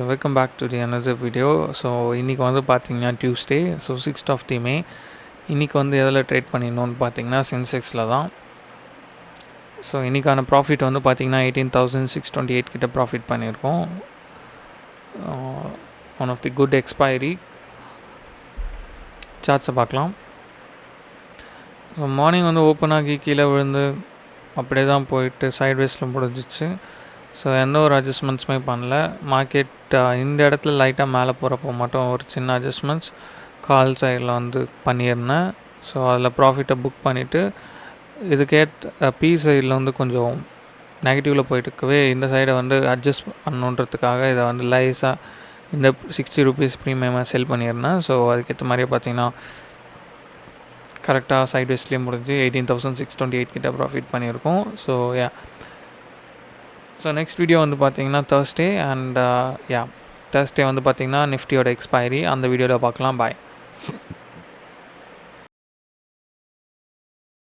Welcome back to the another video. So இன்றைக்கி வந்து பார்த்தீங்கன்னா Tuesday, so 6th of the May. இன்றைக்கி வந்து எதில் ட்ரேட் பண்ணிடணும்னு பார்த்தீங்கன்னா சென்செக்ஸில் தான். ஸோ இன்றைக்கான ப்ராஃபிட் வந்து பார்த்தீங்கன்னா 18,628 கிட்ட ப்ராஃபிட் பண்ணியிருக்கோம். One of the good expiry. சார்ட்ஸை பார்க்கலாம். மார்னிங் வந்து ஓப்பன் ஆகி கீழே விழுந்து அப்படியே தான் போயிட்டு சைட்வேஸில் முடிஞ்சிச்சு. ஸோ எந்த ஒரு அட்ஜஸ்ட்மெண்ட்ஸுமே பண்ணல. மார்க்கெட் இந்த இடத்துல லைட்டாக மேலே போகிறப்போ மட்டும் ஒரு சின்ன அட்ஜஸ்ட்மெண்ட்ஸ் கால் சைடில் வந்து பண்ணியிருந்தேன். ஸோ அதில் ப்ராஃபிட்டை புக் பண்ணிவிட்டு இதுக்கேற்ற பி சைடில் வந்து கொஞ்சம் நெகட்டிவில் போயிட்டு இருக்கவே இந்த சைடை வந்து அட்ஜஸ்ட் பண்ணுன்றதுக்காக இதை வந்து லைஸாக இந்த 60 ரூபீஸ் ப்ரீமியமாக செல் பண்ணியிருந்தேன். ஸோ அதுக்கேற்ற மாதிரியே பார்த்தீங்கன்னா கரெக்டாக சைட்வேஸ்லேயே முடிஞ்சு 18,628 கிட்ட ப்ராஃபிட் பண்ணியிருக்கோம். ஸோ நெக்ஸ்ட் வீடியோ வந்து பார்த்தீங்கன்னா தேர்ஸ்டே அண்ட் தேர்ஸ்டே வந்து பார்த்தீங்கன்னா நிஃப்டியோட எக்ஸ்பைரி அந்த வீடியோவில் பார்க்கலாம். பாய்.